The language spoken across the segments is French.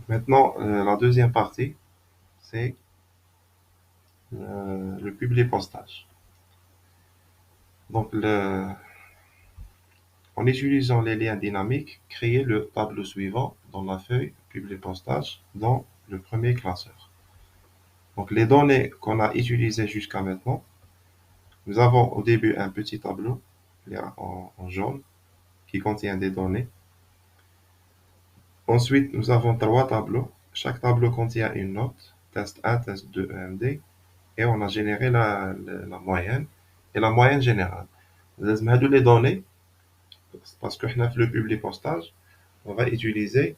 Maintenant, la deuxième partie, c'est le publipostage. Donc, en utilisant les liens dynamiques, créez le tableau suivant dans la feuille publipostage dans le premier classeur. Donc, les données qu'on a utilisées jusqu'à maintenant, nous avons au début un petit tableau en jaune qui contient des données. Ensuite, nous avons trois tableaux. Chaque tableau contient une note, test 1, test 2, EMD, et on a généré la moyenne et la moyenne générale. Les données, parce que le public postage, on va utiliser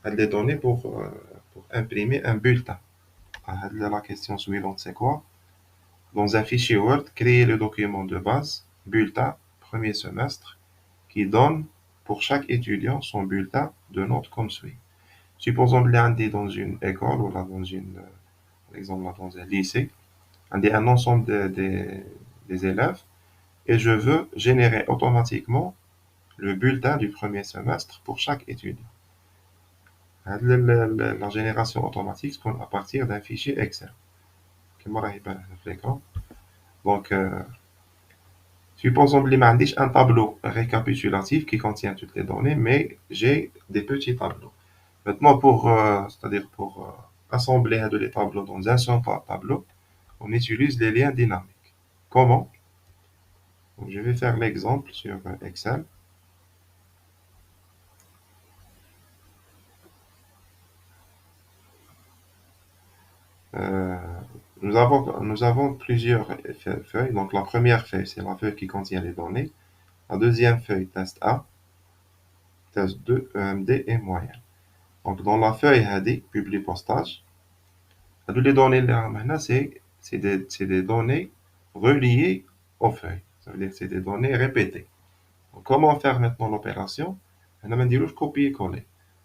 les données pour imprimer un bulletin. La question suivante, c'est quoi? Dans un fichier Word, créer le document de base, bulletin, premier semestre, qui donne pour chaque étudiant son bulletin de notes comme suit. Supposons que l'un est dans une école ou là dans par exemple là dans un lycée, on a un ensemble des élèves et je veux générer automatiquement le bulletin du premier semestre pour chaque étudiant. La génération automatique se fait à partir d'un fichier Excel. Donc, supposons que j'ai un tableau récapitulatif qui contient toutes les données, mais j'ai des petits tableaux. Maintenant, c'est-à-dire pour assembler les tableaux dans un seul tableau, on utilise les liens dynamiques. Comment? Donc, je vais faire l'exemple sur Excel. Euh, nous avons plusieurs feuilles. Donc, la première feuille, c'est la feuille qui contient les données. La deuxième feuille, test A, test 2, EMD et moyenne. Donc, dans la feuille HADI, publie postage, toutes les données là, maintenant, c'est des données reliées aux feuilles. Ça veut dire que c'est des données répétées. Donc, comment faire maintenant l'opération? On va dire copier-coller.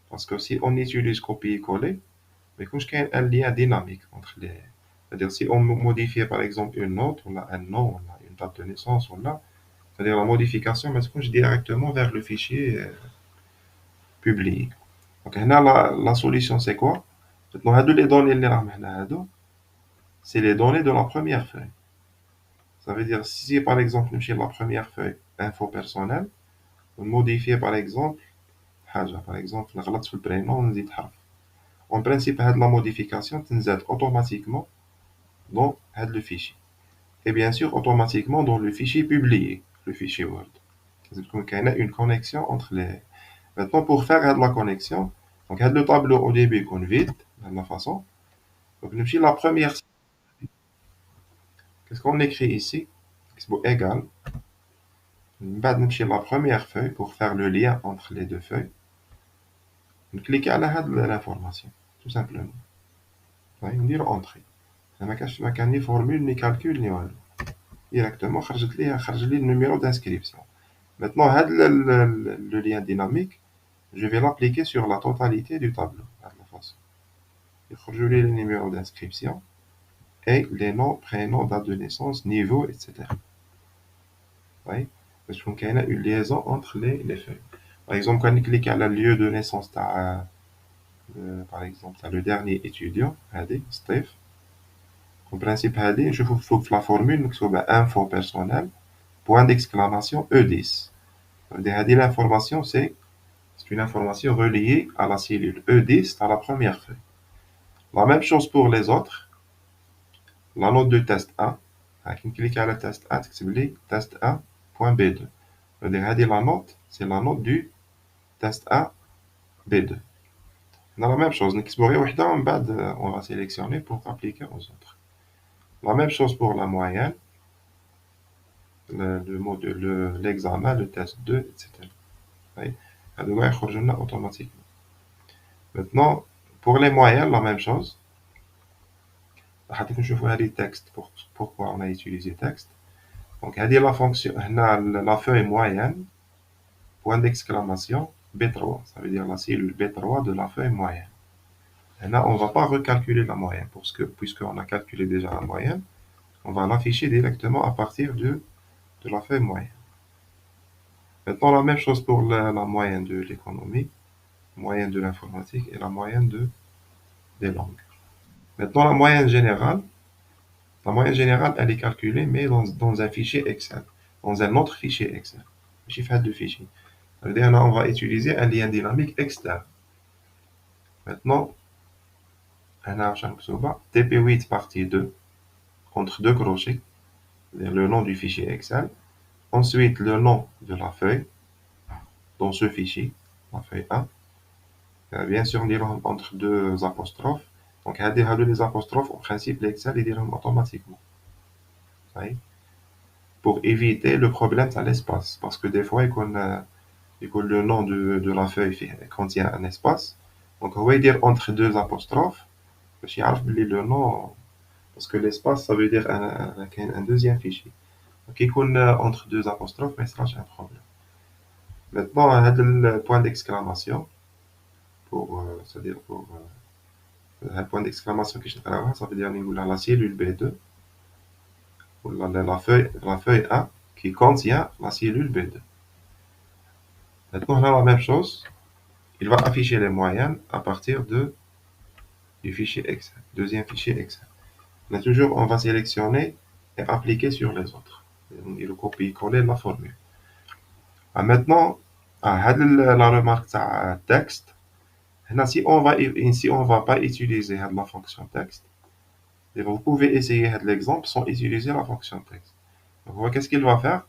Parce que si on utilise copier-coller, mais quand il y a un lien dynamique entre les. C'est-à-dire si on modifie par exemple une note, on a un nom, on a une date de naissance, c'est-à-dire la modification, mais se couche directement vers le fichier publié. Donc, la solution, c'est quoi? Maintenant, les données, c'est les données de la première feuille. Ça veut dire, si par exemple, nous chez la première feuille, info personnelle, on modifie par exemple, par exemple, le prénom, on dit en principe, la modification تنزل automatiquement dans le fichier. Et bien sûr, automatiquement dans le fichier publié, le fichier Word. Donc, il y a une connexion entre les. Maintenant, pour faire la connexion, donc, le tableau au début qu'on vide, de la façon. Donc, nous la première. Qu'est-ce qu'on écrit ici? C'est égal. La première feuille pour faire le lien entre les deux feuilles. On clique à l'information, tout simplement. On dit entrée. ما كان ni formule ni calcul ni والو directement خرج لي le numéro d'inscription. Maintenant le lien dynamique je vais l'appliquer sur la totalité du tableau de la façon يخرج لي le numéro d'inscription et les noms prénoms date de naissance niveau etc. Oui, parce qu'il y a une liaison entre les feuilles. Par exemple quand on clique à le lieu de naissance par exemple le dernier étudiant هذه Steve. En principe, je faut la formule مكتوبة info personnel point d'exclamation E10. L'information, c'est une information reliée à la cellule E10 dans la première feuille. La même chose pour les autres. La note de test 1, qui clique à la test 1, c'est test 1.B2. La note, c'est la note du test 1 B2. On a la même chose. On va sélectionner pour appliquer aux autres. La même chose pour la moyenne. L'examen, le test 2, etc. Oui. Automatiquement. Maintenant, pour les moyennes, la même chose. Je vois les textes. Pourquoi on a utilisé texte? Donc, la fonction, la feuille moyenne, point d'exclamation, B3. Ça veut dire la cellule B3 de la feuille moyenne. Et là, on ne va pas recalculer la moyenne, puisqu'on a calculé déjà la moyenne, on va l'afficher directement à partir de la feuille moyenne. Maintenant, la même chose pour la moyenne de l'économie, moyenne de l'informatique et la moyenne de des langues. Maintenant, la moyenne générale, elle est calculée, mais dans un fichier Excel, dans un autre fichier Excel. Chiffre de fichier. Ça veut dire on va utiliser un lien dynamique externe. Maintenant, on a TP8 partie 2, entre deux crochets, c'est-à-dire le nom du fichier Excel. Ensuite, le nom de la feuille dans ce fichier, la feuille 1. Bien sûr, on dira entre deux apostrophes. Donc, les apostrophes, en principe, l'Excel, il dira automatiquement. Oui. Pour éviter le problème de l'espace. Parce que des fois, le nom de la feuille contient un espace. Donc, on va dire entre deux apostrophes. Je le nom. Parce que l'espace, ça veut dire un deuxième fichier. Donc, il entre deux apostrophes, mais ça, c'est un problème. Maintenant, on a le point d'exclamation. C'est-à-dire pour un point d'exclamation que je travaille, ça veut dire la cellule B2, ou la feuille A qui contient la cellule B2. Maintenant, on a la même chose. Il va afficher les moyennes à partir du fichier Excel, deuxième fichier Excel. Mais toujours, on va sélectionner et appliquer sur les autres. Il copie-coller la formule. Maintenant, la remarque de texte. Si on va pas utiliser la fonction texte, et vous pouvez essayer l'exemple sans utiliser la fonction texte. Donc, qu'est-ce qu'il va faire?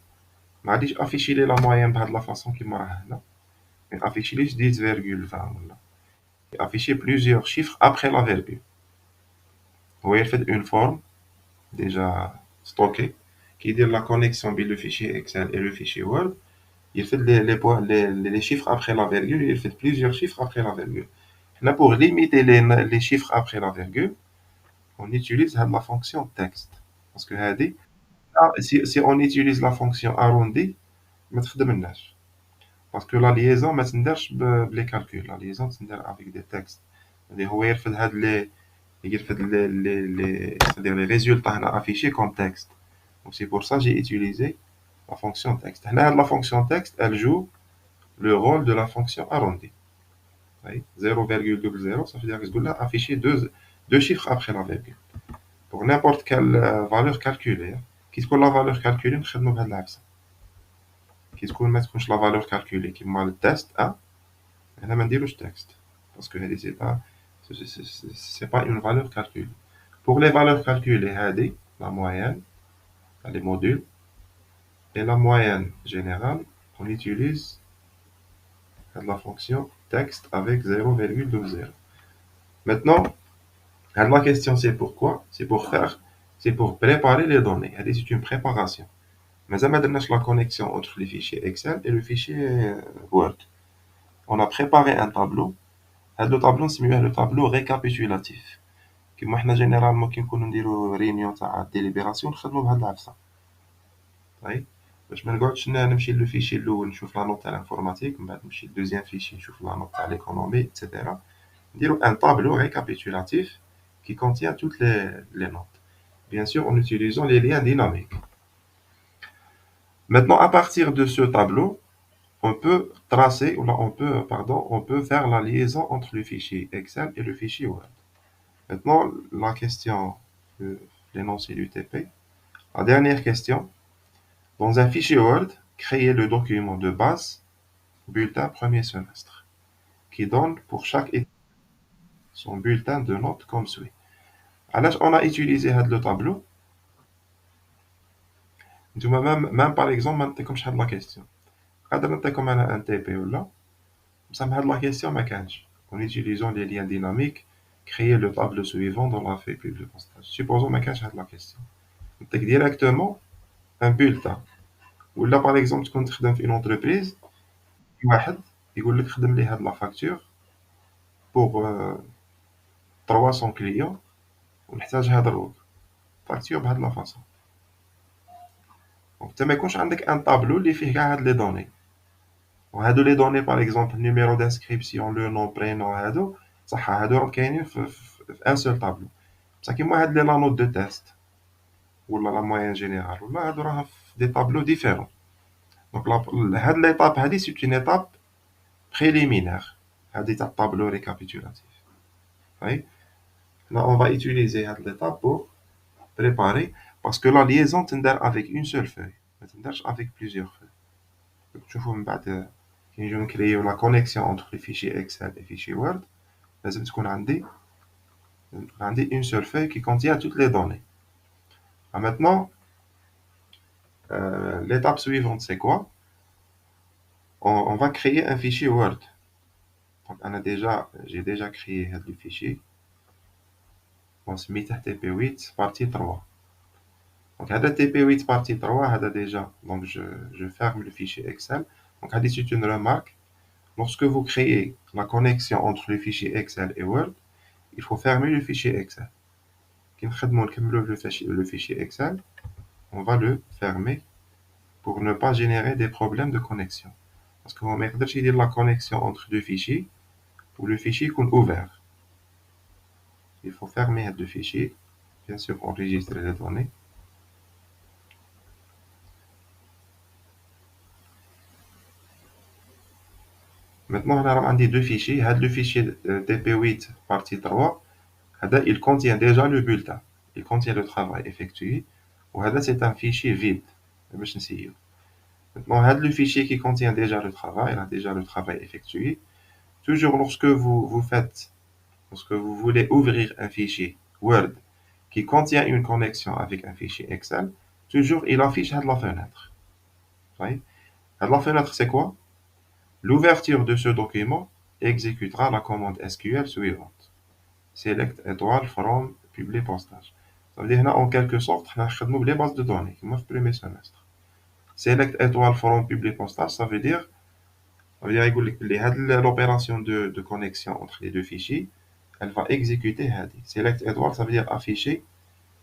Il va afficher la moyenne de la façon qu'il m'a dit. Il affiche 10,20. Il affiche plusieurs chiffres après la virgule. Vous il fait une forme déjà stockée qui dit la connexion entre le fichier Excel et le fichier Word. Il fait les chiffres après la virgule. Il fait plusieurs chiffres après la virgule. Là, pour limiter les chiffres après la virgule, on utilise la fonction texte. Parce que si on utilise la fonction arrondi, ما تخدمناش. Parce que la liaison ما تندرش بلي calculs. La liaison تندر avec des textes. اللي هو يرفد c'est-à-dire les résultats affichés comme texte. Donc c'est pour ça que j'ai utilisé la fonction texte. La fonction texte, elle joue le rôle de la fonction arrondi. 0,00, ça veut dire que je dois afficher deux chiffres après la virgule. Pour n'importe quelle valeur calculée. Qu'est-ce que la valeur calculée? نخدمو بهاد العكس. كي تكون ما تكونش la valeur calculée كيما التست هنا ما نديروش texte. Parce que c'est pas une valeur calculée. Pour les valeurs calculées, la moyenne, les modules, et la moyenne générale, on utilise la fonction texte avec 0,20. Maintenant, la question c'est pourquoi? C'est pour préparer les données. C'est une préparation. Mais ça m'a donné la connexion entre les fichiers Excel et le fichier Word. On a préparé un tableau. Le tableau, c'est le tableau récapitulatif. كيما حنا جينيرالمون كي نكونوا نديرو ريونيون تاع ديليبيراسيون نخدمو بهاد العفسه. طيب باش ما نقعدش نمشي لو فيشي الاول نشوف لا نوت تاع الانفورماتيك من بعد نمشي للدوزيام فيشي نشوف لا نوت تاع ليكونومي ايتترا. نديرو ان طابلو récapitulatif qui contient toutes les notes. Bien sûr en utilisant les liens dynamiques. Maintenant à partir de ce tableau, on peut tracer ou là on peut faire la liaison entre le fichier Excel et le fichier Word. Maintenant, la question, l'énoncé du TP. La dernière question. Dans un fichier Word, créez le document de base, bulletin premier semestre, qui donne pour chaque étudiant son bulletin de notes comme suit. Alors, on a utilisé le tableau. Même par exemple, comme je la question. Comme un TP ou là, ça me la question, mais en utilisant les liens dynamiques, créer le tableau suivant dans la feuille publique. Supposons que je la question. Directement un bulletin. Ou là, par exemple, quand tu dans une entreprise, واحد يقول لك خدم لي هاد لا فاكتور pour 300 clients ونحتاج هاد الروك فاكتور بهاد لا فاصون. دونك انت ما يكونش عندك ان طابلو اللي فيه كاع هاد لي دوني وهادو لي دوني باغ اكزومبل نيميرو دانسكريبسيون لو نون برينون هادو صح هادو راهم كاينين في ان سول طابلو بصح كيما هاد لي لا نوت دو تيست ولا لا موين جينيرال ولا هادو راهم في دي طابلو ديفيرون. دونك هاد ليطاب هادي سي اون ايطاب préliminaire هذه تاع الطابلو ريكابيتولاتيف. Là, on va utiliser cette étape pour préparer, parce que la liaison تندار avec une seule feuille, ما تندارش avec plusieurs feuilles. Donc, تشوفوا من بعد كي نجيو نكريو la connexion entre les fichiers Excel et fichiers Word, لازم تكون عندي une seule feuille qui contient toutes les données. Maintenant, l'étape suivante, c'est quoi? On va créer un fichier Word. Donc, j'ai déjà créé le fichier. On se met à TP8 partie 3. Donc, à TP8 partie 3, déjà. Donc, je ferme le fichier Excel. Donc, c'est une remarque. Lorsque vous créez la connexion entre le fichier Excel et Word, il faut fermer le fichier Excel. Quand le fichier Excel, on va le fermer pour ne pas générer des problèmes de connexion. Parce que vous mettez la connexion entre deux fichiers ou le fichier est ouvert. Il faut fermer le fichier. Bien sûr, enregistrer les données. Maintenant, on a deux fichiers. Le fichier TP8 partie 3, il contient déjà le bulletin. Il contient le travail effectué. C'est un fichier vide. Maintenant, le fichier qui contient déjà le travail, déjà le travail effectué. Toujours lorsque lorsque vous voulez ouvrir un fichier Word qui contient une connexion avec un fichier Excel, toujours il affiche la fenêtre. La fenêtre, c'est quoi? L'ouverture de ce document exécutera la commande SQL suivante. Select étoile from publier postage. Ça veut dire en quelque sorte, on a les bases de données, comme le premier semestre. Select étoile from publier postage, ça veut dire l'opération de connexion entre les deux fichiers, elle va exécuter Select étoile, ça veut dire afficher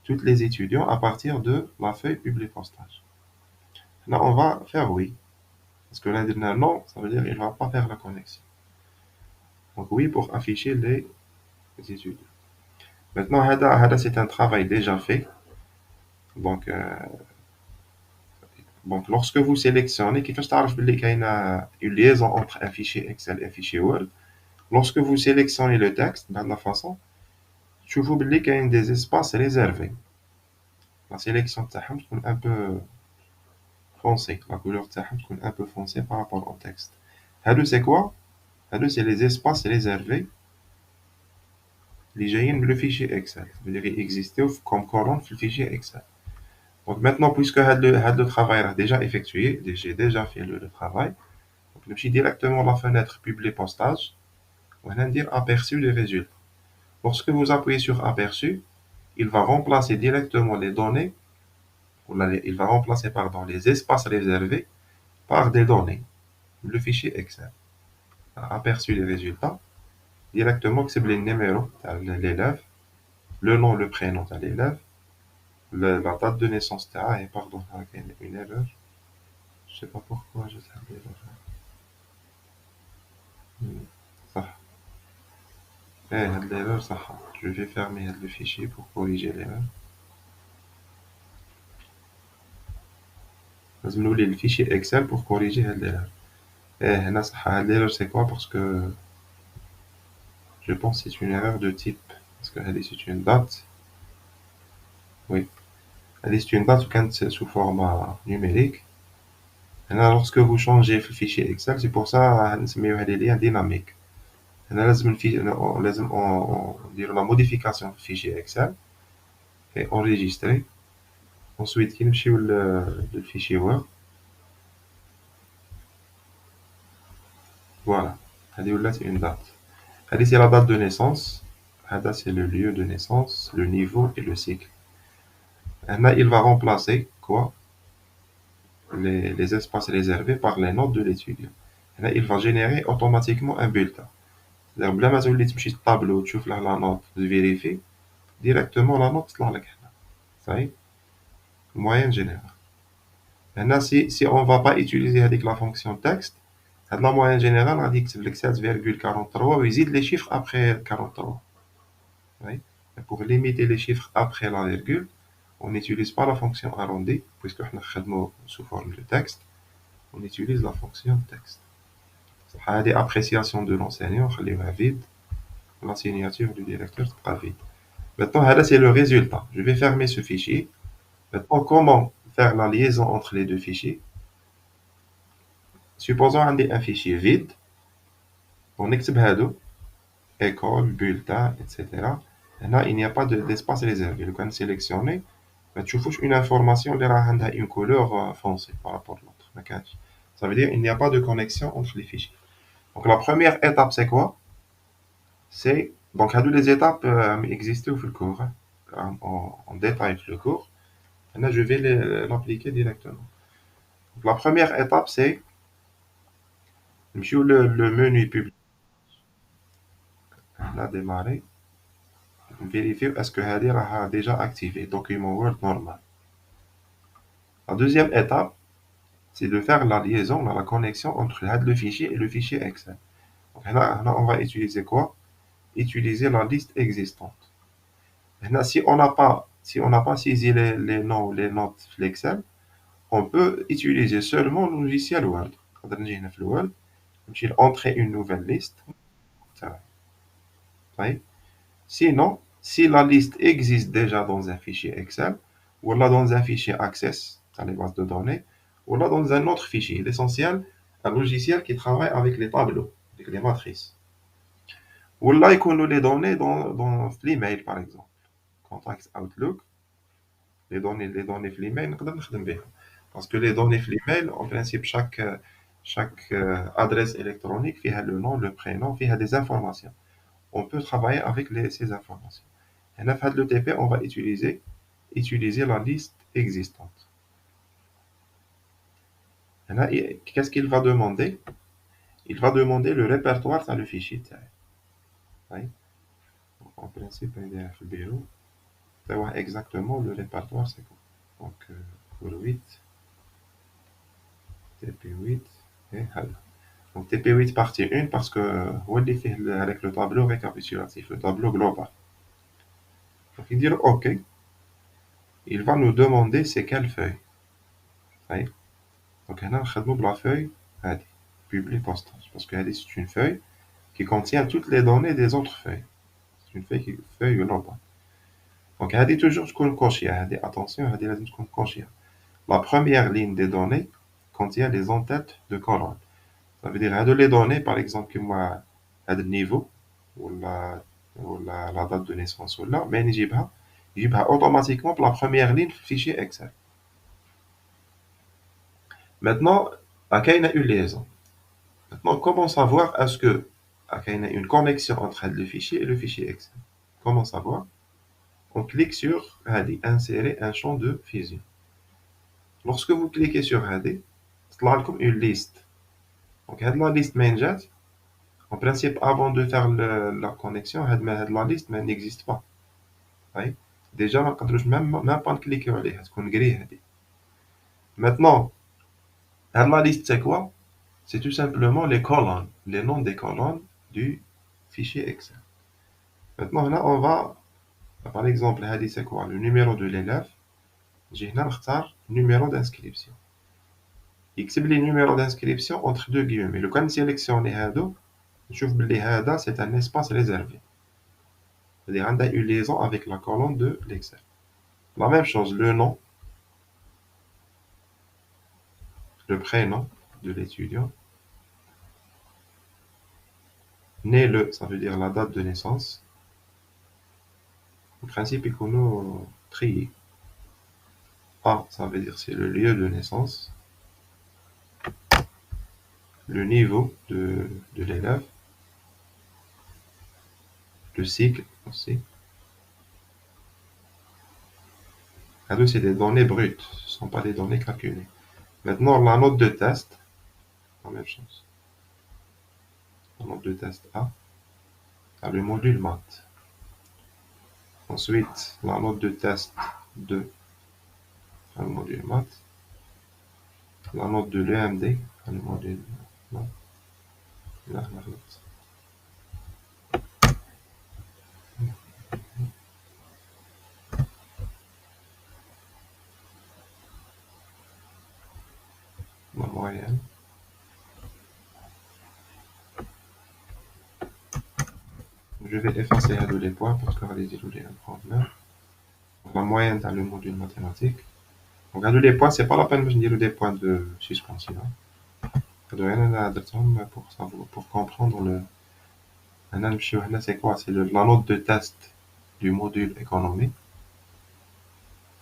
tous les étudiants à partir de la feuille publier postage. Là, on va faire oui. Parce que l'un non, ça veut dire qu'il ne va pas faire la connexion. Donc oui pour afficher les étudiants. Maintenant, c'est un travail déjà fait. Donc, lorsque vous sélectionnez, qu'il faut savoir qu'il y a une liaison entre un fichier Excel et un fichier Word. Lorsque vous sélectionnez le texte, de la façon, je vous qu'il y a des espaces réservés. La sélection est un peu foncée. La couleur est un peu foncée par rapport au texte. C'est quoi? C'est les espaces réservés. Le fichier Excel. Ça veut dire qu'il existait comme colonne dans le fichier Excel. Donc maintenant, puisque le travail est déjà effectué, j'ai déjà fait le travail, donc je suis directement dans la fenêtre publier postage. On va dire aperçu des résultats. Lorsque vous appuyez sur aperçu, il va remplacer directement les données, il va remplacer pardon, les espaces réservés par des données, le fichier Excel. Aperçu des résultats, directement c'est le numéro de l'élève, le nom, le prénom de l'élève, la date de naissance, et pardon, il y a une erreur. Je ne sais pas pourquoi je sais l'erreur. L'erreur, ça. Je vais fermer le fichier pour corriger l'erreur. لازم نولي le fichier Excel pour corriger l'erreur. هنا صح. L'erreur c'est quoi? Parce que je pense que c'est une erreur de type. Parce que c'est une date. Oui. C'est une date sous format numérique. هنا lorsque vous changez le fichier Excel, c'est pour ça نسميوها les liens dynamiques. هنا لازم نديرو la modification du fichier Excel et enregistrer. Ensuite, كي نمشيو le fichier Word. Voilà. C'est une date. C'est la date de naissance. C'est le lieu de naissance, le niveau et le cycle. Là, il va remplacer quoi? Les espaces réservés par les notes de l'étudiant. Là, il va générer automatiquement un bulletin. C'est-à-dire, بلا ما تولي تمشي للطابلو وتشوف له la note, de vérifier, directement la note تطلع لك هنا. Ça y est, moyenne générale. Maintenant, si on ne va pas utiliser avec la fonction texte, la moyenne générale, on dit que c'est 7,43 ويزيد les chiffres après 43. Oui. Et pour limiter les chiffres après la virgule, on n'utilise pas la fonction arrondi, puisque nous travaillons sous forme de texte. On utilise la fonction texte. Ça des appréciations de l'enseignant, les vide. La signature du directeur sera vide. Maintenant, là, c'est le résultat. Je vais fermer ce fichier. Maintenant, comment faire la liaison entre les deux fichiers? Supposons un fichier vide. On écrit école, bulletin, etc. Là, il n'y a pas d'espace réservé. Le can sélectionner. Tu vois une information qui a une couleur foncée par rapport à l'autre. Ça veut dire qu'il n'y a pas de connexion entre les fichiers. Donc, la première étape, c'est quoi? C'est donc les étapes existent au cours. Hein. On détaille le cours. Là, je vais l'appliquer directement. Donc, la première étape, c'est le menu public. On a démarré. Vérifier est-ce que Hadir a déjà activé document Word normal. La deuxième étape, c'est de faire la liaison, la connexion entre le fichier et le fichier Excel. Donc là, on va utiliser quoi? Utiliser la liste existante. Maintenant, si on n'a pas saisi les noms ou les notes de l'Excel, on peut utiliser seulement le logiciel Word. Quand on est dans Word, on va entrer une nouvelle liste. Ça va. Sinon, si la liste existe déjà dans un fichier Excel, ou là dans un fichier Access, dans les bases de données, ou là dans un autre fichier, l'essentiel, un logiciel qui travaille avec les tableaux, avec les matrices. Ou là, il connaît les données dans l'email, par exemple. Contact Outlook, les données de l'email, on peut نخدم بها. Parce que les données de l'email, en principe, chaque adresse électronique, il y a le nom, le prénom, il y a des informations. On peut travailler avec ces informations. Et là, le TP, on va utiliser la liste existante. Et là, qu'est-ce qu'il va demander? Il va demander le répertoire dans le fichier. Oui. Donc, en principe, il y a le bureau. Savoir exactement le répertoire, c'est quoi. Donc, pour 8, TP8, et voilà. Donc, TP8 partie 1 parce que on est fait avec le tableau récapitulatif, le tableau global. Donc, il dit OK. Il va nous demander c'est quelle feuille. Oui. Donc, on a la feuille publie postage. Parce que c'est une feuille qui contient toutes les données des autres feuilles. C'est une feuille globale. Donc, elle dit toujours ce qu'on coche. Attention, elle dit ce qu'on coche. La première ligne des données contient les en-têtes de colonne. Ça veut dire, les données, par exemple, que moi, le niveau, ou la date de naissance, ou là, mais il automatiquement pour la première ligne du fichier Excel. Maintenant, à qui il y a une liaison? Maintenant, comment savoir est-ce que il y a une connexion entre le fichier et le fichier Excel? Comment savoir? On clique sur insérer un champ de fusion. Lorsque vous cliquez sur AD, c'est là comme une liste. Donc, la liste mainjet, en principe, avant de faire la connexion, la liste n'existe pas. Oui. Déjà, on ne peut même pas cliquer sur elle, c'est gris. Maintenant, la liste, c'est quoi? C'est tout simplement les colonnes, les noms des colonnes du fichier Excel. Maintenant, là, on va, par exemple, c'est quoi? Le numéro de l'élève. J'ai un numéro d'inscription. يكتب لي numéro d'inscription entre deux guillemets. لو كان sélectionné هادو نشوف بلي هذا c'est un espace réservé. C'est-à-dire عندها une liaison avec la colonne de l'Excel. La même chose, le nom, le prénom de l'étudiant. Né le, ça veut dire la date de naissance. En principe, il faut trier. A, ça veut dire c'est le lieu de naissance. Le niveau de l'élève. Le cycle aussi. C'est des données brutes, ce ne sont pas des données calculées. Maintenant, la note de test, la même chose. La note de test A, le module maths. Ensuite, la note de test 2, le module maths. La note de l'EMD, le module maths. La note. La moyenne. Je vais effacer les points parce que résoudre un problème. La moyenne dans le module mathématique. Donc, les points, c'est pas la peine de dire des points de suspension. Pour savoir, pour comprendre le. C'est quoi? C'est la note de test du module économie.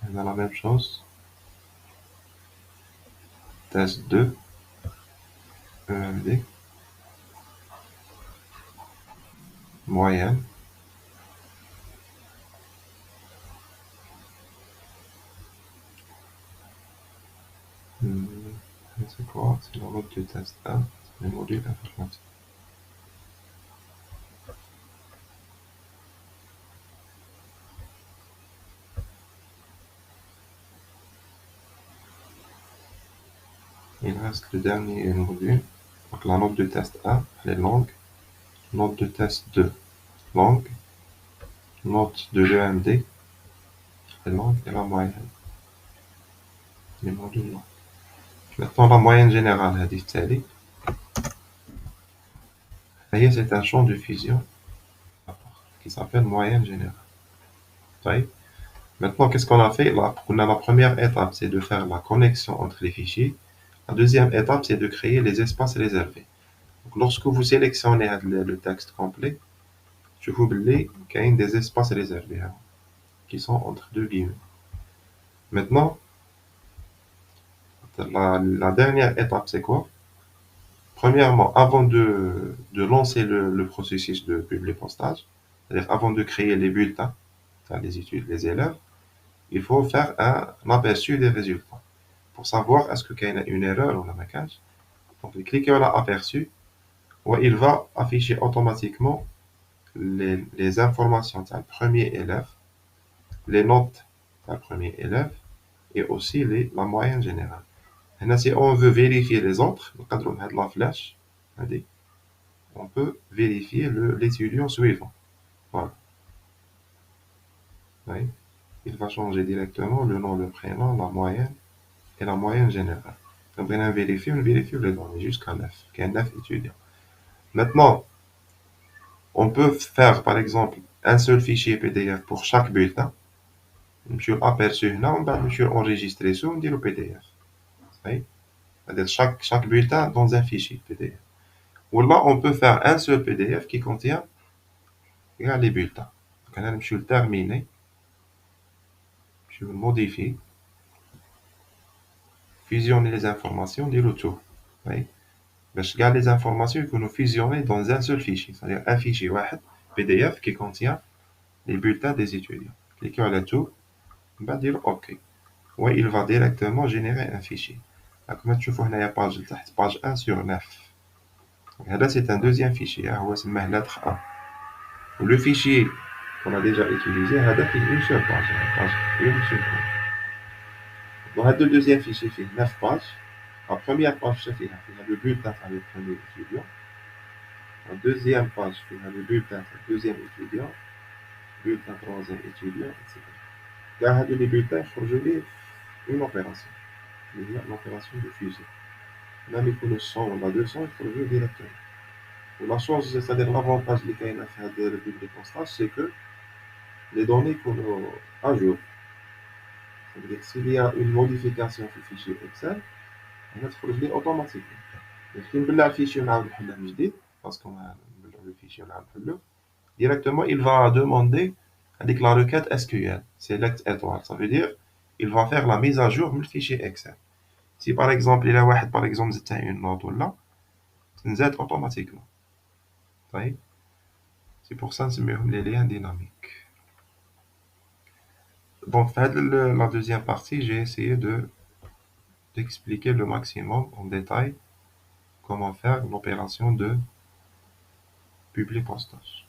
On a la même chose. Test 2, EMD, moyenne. C'est quoi? C'est la note de test 1, le module informatique. Il reste le dernier module. Donc la note de test 1, elle est longue. Note de test 2, longue. Note de l'EMD, elle est longue. Et la moyenne, les modules longs. Maintenant, la moyenne générale, c'est un champ de fusion qui s'appelle moyenne générale. Oui. Maintenant, qu'est-ce qu'on a fait? Là, la première étape, c'est de faire la connexion entre les fichiers. La deuxième étape, c'est de créer les espaces réservés. Donc, lorsque vous sélectionnez le texte complet, je vous dis qu'il y a des espaces réservés qui sont entre deux guillemets. Maintenant, la dernière étape, c'est quoi? Premièrement, avant de lancer le processus de publipostage, c'est-à-dire avant de créer les bulletins, les études, les élèves, il faut faire un aperçu des résultats pour savoir est-ce qu'il y a une erreur ou un maquage. Donc, cliquez sur l'aperçu où il va afficher automatiquement les informations du premier élève, les notes du premier élève et aussi la moyenne générale. Et si on veut vérifier les autres, la flèche, on peut vérifier l'étudiant suivant. Voilà. Oui. Il va changer directement le nom, le prénom, la moyenne et la moyenne générale. Donc, on vérifie les données jusqu'à 9, qu'il y a 9 étudiants. Maintenant, on peut faire, par exemple, un seul fichier PDF pour chaque bulletin. Je aperçu là, on va enregistrer ça, on dit le PDF. Oui. C'est-à-dire chaque bulletin dans un fichier PDF. Ou là, on peut faire un seul PDF qui contient les bulletins. Donc, je vais le terminer. Je vais le modifier. Fusionner les informations, dire le tout. Oui. Je garde les informations que nous fusionnons dans un seul fichier. C'est-à-dire un fichier PDF qui contient les bulletins des étudiants. Cliquez sur le tout. On va dire OK. Oui, il va directement générer un fichier. Comme tu vois, il y a page 1 sur 9. Là, c'est un deuxième fichier. C'est ma lettre A. Le fichier qu'on a déjà utilisé, c'est une seule page. Une seule page. Dans le deuxième fichier, c'est 9 pages. La première page, c'est le bulletin avec le premier étudiant. La deuxième page, c'est le bulletin avec le deuxième étudiant. Bulletin troisième étudiant, etc. Dans les bulletins, il faut une opération. Une opération de fusion. Même pour le 100 ou la 200, il faut jouer directement. La chose, c'est-à-dire l'avantage de faire le public postage, c'est que les données qu'on a à jour. C'est-à-dire s'il y a une modification du fichier Excel, on va trouver automatiquement. Mais si on a le fichier parce qu'on a le fichier directement, il va demander avec la requête SQL, select étoile. Ça veut dire il va faire la mise à jour du fichier Excel. Si par exemple, il y a par exemple, une note ou là, c'est automatiquement. C'est pour ça que c'est les liens dynamiques. Donc, la deuxième partie, j'ai essayé d'expliquer le maximum en détail comment faire l'opération de publipostage.